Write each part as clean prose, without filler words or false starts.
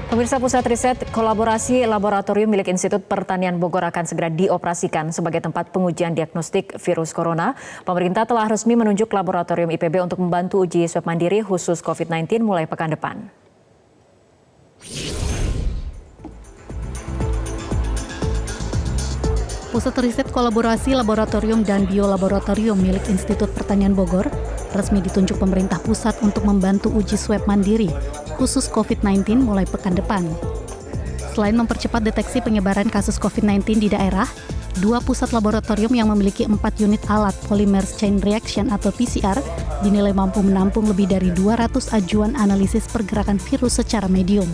Pemirsa, Pusat Riset Kolaborasi Laboratorium milik Institut Pertanian Bogor akan segera dioperasikan sebagai tempat pengujian diagnostik virus corona. Pemerintah telah resmi menunjuk Laboratorium IPB untuk membantu uji swab mandiri khusus COVID-19 mulai pekan depan. Pusat Riset Kolaborasi Laboratorium dan Biolaboratorium milik Institut Pertanian Bogor resmi ditunjuk pemerintah pusat untuk membantu uji swab mandiri khusus COVID-19 mulai pekan depan. Selain mempercepat deteksi penyebaran kasus COVID-19 di daerah, dua pusat laboratorium yang memiliki 4 unit alat polymer chain reaction atau PCR dinilai mampu menampung lebih dari 200 ajuan analisis pergerakan virus secara medium.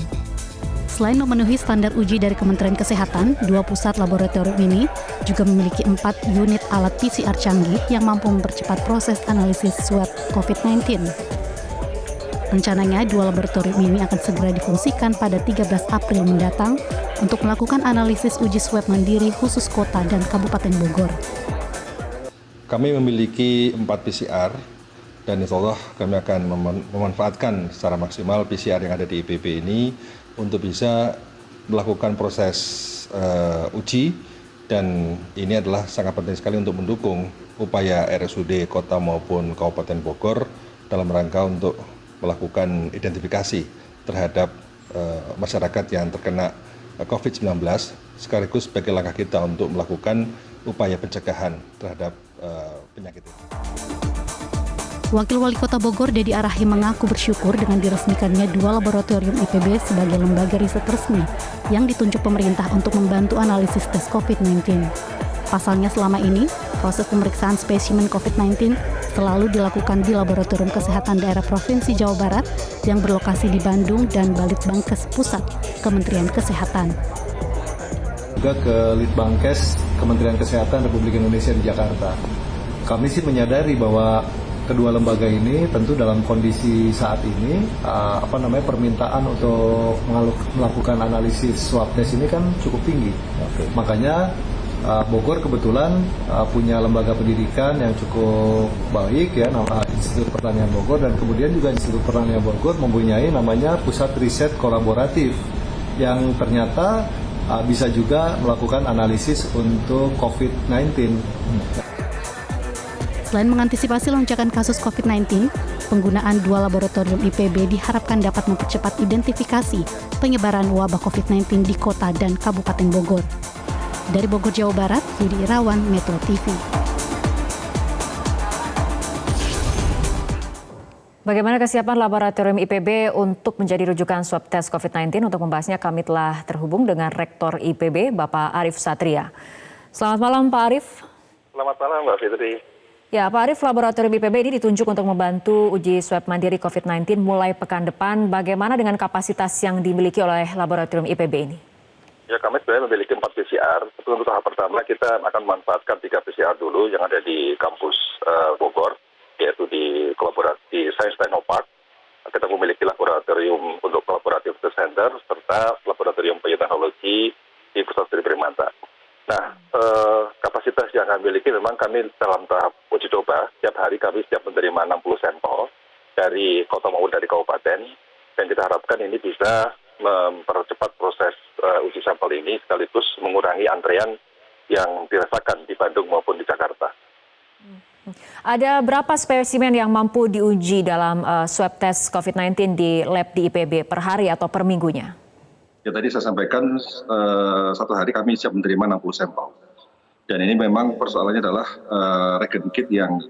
Selain memenuhi standar uji dari Kementerian Kesehatan, dua pusat laboratorium ini juga memiliki 4 unit alat PCR canggih yang mampu mempercepat proses analisis swab COVID-19. Rencananya, dua laboratorium ini akan segera difungsikan pada 13 April mendatang untuk melakukan analisis uji swab mandiri khusus kota dan Kabupaten Bogor. Kami memiliki 4 PCR dan insya Allah kami akan memanfaatkan secara maksimal PCR yang ada di IPB ini untuk bisa melakukan proses uji, dan ini adalah sangat penting sekali untuk mendukung upaya RSUD Kota maupun Kabupaten Bogor dalam rangka untuk melakukan identifikasi terhadap masyarakat yang terkena COVID-19 sekaligus sebagai langkah kita untuk melakukan upaya pencegahan terhadap penyakit ini. Wakil Wali Kota Bogor, Dedi Arahim, mengaku bersyukur dengan diresmikannya dua laboratorium IPB sebagai lembaga riset resmi yang ditunjuk pemerintah untuk membantu analisis tes COVID-19. Pasalnya selama ini, proses pemeriksaan spesimen COVID-19 selalu dilakukan di Laboratorium Kesehatan Daerah Provinsi Jawa Barat yang berlokasi di Bandung dan Balitbangkes Pusat Kementerian Kesehatan. Juga ke Litbangkes Kementerian Kesehatan Republik Indonesia di Jakarta. Kami sih menyadari bahwa kedua lembaga ini tentu dalam kondisi saat ini permintaan untuk melakukan analisis swab test ini kan cukup tinggi. Makanya Bogor kebetulan punya lembaga pendidikan yang cukup baik ya, nama Institut Pertanian Bogor, dan kemudian juga Institut Pertanian Bogor mempunyai namanya Pusat Riset Kolaboratif yang ternyata bisa juga melakukan analisis untuk COVID-19. Selain mengantisipasi lonjakan kasus COVID-19, penggunaan dua laboratorium IPB diharapkan dapat mempercepat identifikasi penyebaran wabah COVID-19 di kota dan Kabupaten Bogor. Dari Bogor, Jawa Barat, Yudi Irawan, Metro TV. Bagaimana kesiapan laboratorium IPB untuk menjadi rujukan swab tes COVID-19? Untuk membahasnya kami telah terhubung dengan Rektor IPB, Bapak Arief Satria. Selamat malam, Pak Arief. Selamat malam, Mbak Fitri. Ya, Pak Arief, laboratorium IPB ini ditunjuk untuk membantu uji swab mandiri COVID-19 mulai pekan depan. Bagaimana dengan kapasitas yang dimiliki oleh laboratorium IPB ini? Ya, kami sebenarnya memiliki 4 PCR. Untuk tahap pertama kita akan memanfaatkan 3 PCR dulu yang ada di kampus Bogor, yaitu di kolaborasi Science Technopark. Kita memiliki laboratorium untuk Collaborative Center serta laboratorium bioteknologi di Pusat Studi Primata. Nah, kapasitas yang kami miliki memang kami dalam tahap uji coba. Setiap hari kami setiap menerima 60 sampel dari kota maupun dari kabupaten. Dan kita harapkan ini bisa mempercepat proses uji sampel ini sekaligus mengurangi antrean yang dirasakan di Bandung maupun di Jakarta. Ada berapa spesimen yang mampu diuji dalam swab test COVID-19 di lab di IPB per hari atau per minggunya? Ya, tadi saya sampaikan satu hari kami siap menerima 60 sampel. Dan ini memang persoalannya adalah reagent kit yang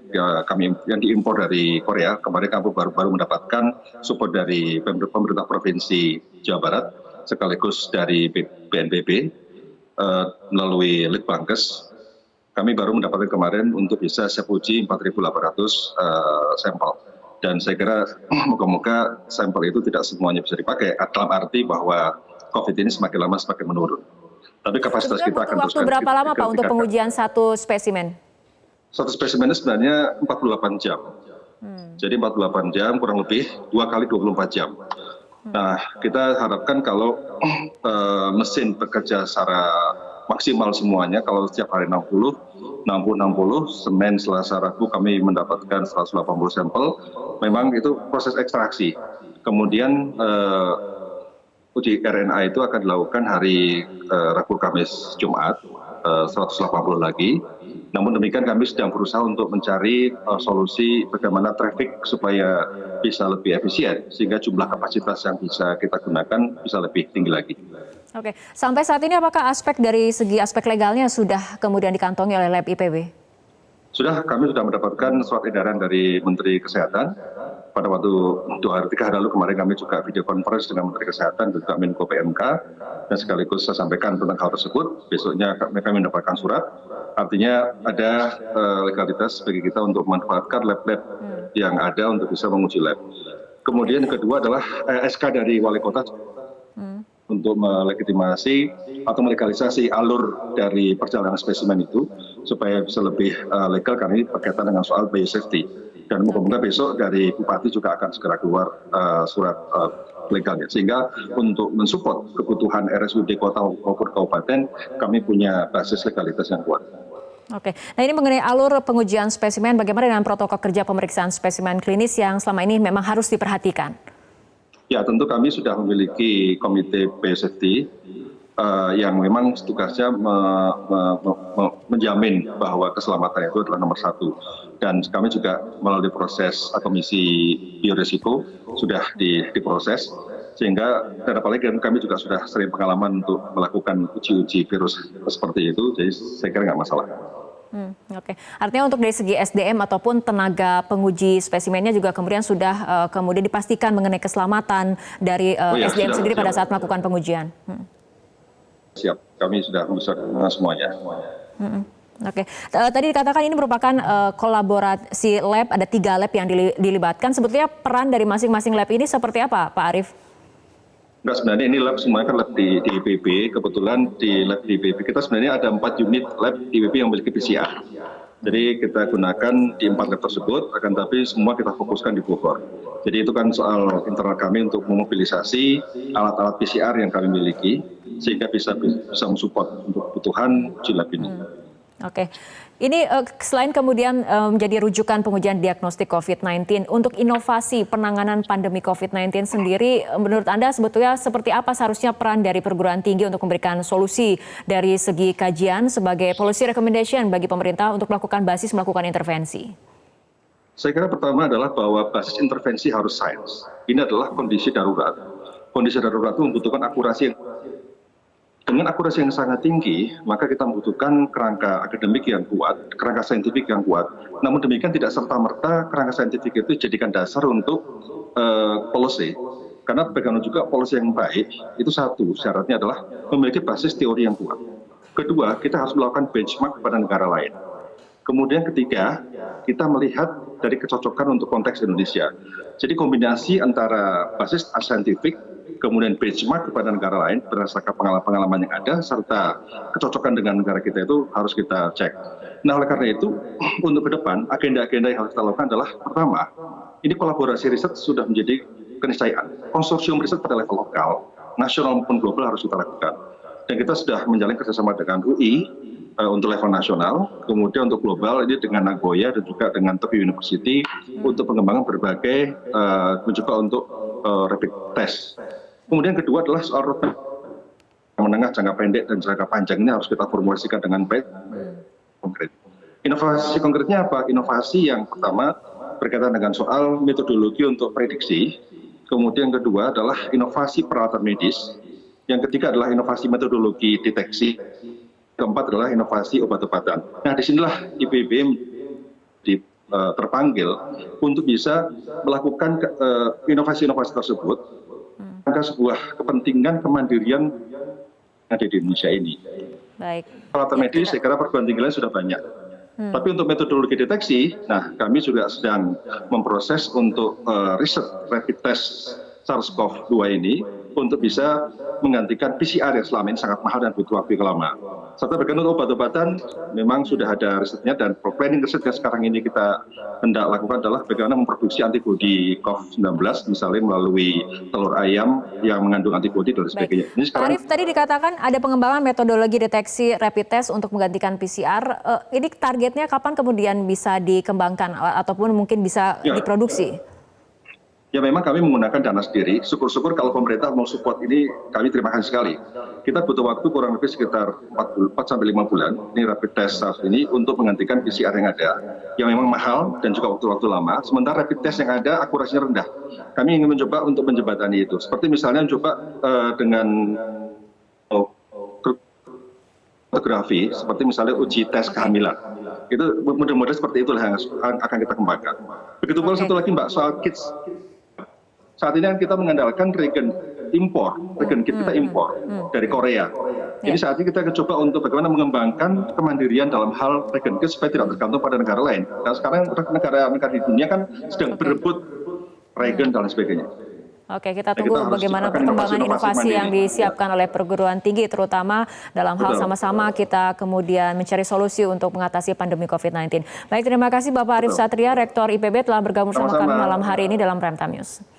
diimpor dari Korea. Kemarin kami baru mendapatkan support dari pemerintah provinsi Jawa Barat sekaligus dari BNPB melalui Litbangkes. Kami baru mendapatkan kemarin untuk bisa siap uji 4.800 sampel. Dan saya kira moga-moga sampel itu tidak semuanya bisa dipakai, dalam arti bahwa COVID ini semakin lama semakin menurun. Tapi kapasitas kita akan terus. Waktu berapa lama Pak untuk pengujian satu spesimen? Satu spesimen sebenarnya 48 jam. Jadi 48 jam kurang lebih 2 kali 24 jam. Nah, kita harapkan kalau mesin bekerja secara maksimal semuanya, kalau setiap hari 60, Senin, Selasa, Rabu kami mendapatkan 180 sampel. Memang itu proses ekstraksi. Kemudian uji RNA itu akan dilakukan hari Rabu, Kamis, Jumat, 180 lagi. Namun demikian kami sedang berusaha untuk mencari solusi bagaimana traffic supaya bisa lebih efisien, sehingga jumlah kapasitas yang bisa kita gunakan bisa lebih tinggi lagi. Oke, sampai saat ini apakah dari segi aspek legalnya sudah kemudian dikantongi oleh lab IPB? Kami sudah mendapatkan surat edaran dari Menteri Kesehatan. Pada waktu 3 hari lalu kemarin kami juga video conference dengan Menteri Kesehatan dan juga Menko PMK, dan sekaligus saya sampaikan tentang hal tersebut. Besoknya kami mendapatkan surat, artinya ada legalitas bagi kita untuk memanfaatkan lab-lab yang ada untuk bisa menguji lab. Kemudian yang kedua adalah SK dari Wali Kota untuk melegitimasi atau melegalisasi alur dari perjalanan spesimen itu supaya bisa lebih legal, karena ini berkaitan dengan soal biosafety. Dan moga-moga besok dari Bupati juga akan segera keluar surat legalnya. Sehingga untuk mensupport kebutuhan RSUD kota maupun kabupaten, kami punya basis legalitas yang kuat. Oke, nah ini mengenai alur pengujian spesimen, bagaimana dengan protokol kerja pemeriksaan spesimen klinis yang selama ini memang harus diperhatikan? Ya, tentu kami sudah memiliki komite biosafety yang memang tugasnya menjamin bahwa keselamatan itu adalah nomor satu. Dan kami juga melalui proses komisi biorisiko sudah diproses, sehingga dan apalagi kami juga sudah sering pengalaman untuk melakukan uji-uji virus seperti itu, jadi saya kira nggak masalah. Oke, artinya untuk dari segi SDM ataupun tenaga penguji spesimennya juga kemudian sudah kemudian dipastikan mengenai keselamatan dari SDM sendiri pada saat melakukan pengujian. Siap, kami sudah semuanya. Oke, tadi dikatakan ini merupakan kolaborasi lab, ada 3 lab yang dilibatkan. Sebetulnya peran dari masing-masing lab ini seperti apa, Pak Arief? Enggak, sebenarnya ini lab semuanya kan lab di IPB. Kebetulan di lab di IPB kita sebenarnya ada 4 unit lab di IPB yang memiliki PCR. Jadi kita gunakan di 4 lab tersebut, akan tapi semua kita fokuskan di Bogor. Jadi itu kan soal internal kami untuk memobilisasi alat-alat PCR yang kami miliki, sehingga bisa mensupport untuk kebutuhan uji lab ini. Oke, ini selain kemudian menjadi rujukan pengujian diagnostik COVID-19, untuk inovasi penanganan pandemi COVID-19 sendiri, menurut Anda sebetulnya seperti apa seharusnya peran dari perguruan tinggi untuk memberikan solusi dari segi kajian sebagai policy recommendation bagi pemerintah untuk melakukan intervensi? Saya kira pertama adalah bahwa basis intervensi harus sains. Ini adalah kondisi darurat. Kondisi darurat itu membutuhkan akurasi dengan akurasi yang sangat tinggi, maka kita membutuhkan kerangka akademik yang kuat, kerangka saintifik yang kuat. Namun demikian tidak serta-merta kerangka saintifik itu dijadikan dasar untuk policy. Karena bagaimana juga policy yang baik, itu satu, syaratnya adalah memiliki basis teori yang kuat. Kedua, kita harus melakukan benchmark kepada negara lain. Kemudian ketiga, kita melihat dari kecocokan untuk konteks Indonesia. Jadi kombinasi antara basis saintifik, kemudian benchmark kepada negara lain berdasarkan pengalaman yang ada, serta kecocokan dengan negara kita itu harus kita cek. Nah, oleh karena itu, untuk ke depan, agenda-agenda yang harus kita lakukan adalah, pertama, ini kolaborasi riset sudah menjadi keniscayaan. Konsorsium riset pada level lokal, nasional maupun global harus kita lakukan. Dan kita sudah menjalin kerjasama dengan UI untuk level nasional, kemudian untuk global ini dengan Nagoya dan juga dengan Tokyo University untuk pengembangan berbagai mencoba untuk rapid test. Kemudian kedua adalah soal roadmap menengah, jangka pendek, dan jangka panjang ini harus kita formulasikan dengan baik konkret. Inovasi konkretnya apa? Inovasi yang pertama berkaitan dengan soal metodologi untuk prediksi. Kemudian kedua adalah inovasi peralatan medis. Yang ketiga adalah inovasi metodologi deteksi. Keempat adalah inovasi obat-obatan. Nah, disinilah IPB terpanggil untuk bisa melakukan inovasi-inovasi tersebut. Ada sebuah kepentingan kemandirian yang ada di Indonesia ini. Baik. Peralatan medis, saya kira perguruan tinggi lain sudah banyak. Tapi untuk metodologi deteksi, nah kami juga sedang memproses untuk riset rapid test SARS-CoV-2 ini untuk bisa menggantikan PCR yang selama ini sangat mahal dan butuh waktu yang lama. Serta berkaitan dengan obat-obatan, memang sudah ada risetnya, dan planning riset yang sekarang ini kita hendak lakukan adalah bagaimana memproduksi antibodi COVID-19, misalnya melalui telur ayam yang mengandung antibodi dan sebagainya. Ini sekarang, Arief, tadi dikatakan ada pengembangan metodologi deteksi rapid test untuk menggantikan PCR. Ini targetnya kapan kemudian bisa dikembangkan ataupun mungkin bisa diproduksi? Ya memang kami menggunakan dana sendiri. Syukur-syukur kalau pemerintah mau support ini, kami terima kasih sekali. Kita butuh waktu kurang lebih sekitar 4-5 bulan, ini rapid test saat ini untuk menggantikan PCR yang ada, yang memang mahal dan juga waktu-waktu lama. Sementara rapid test yang ada akurasinya rendah. Kami ingin mencoba untuk menjembatani itu. Seperti misalnya coba dengan fotografi, seperti misalnya uji tes kehamilan. Itu mudah-mudahan seperti itulah yang akan kita kembangkan. Begitu pula satu lagi Mbak, soal kits. Saat ini kan kita mengandalkan regen kit kita impor dari Korea. Jadi saat ini kita coba untuk bagaimana mengembangkan kemandirian dalam hal regen kit supaya tidak tergantung pada negara lain. Dan sekarang negara-negara di dunia kan sedang berebut regen dan sebagainya. Oke, kita tunggu bagaimana perkembangan inovasi yang disiapkan oleh perguruan tinggi, terutama dalam hal sama-sama kita kemudian mencari solusi untuk mengatasi pandemi COVID-19. Baik, terima kasih Bapak Arif Satria, Rektor IPB telah bergabung sama kami malam hari ini dalam Prime Time News.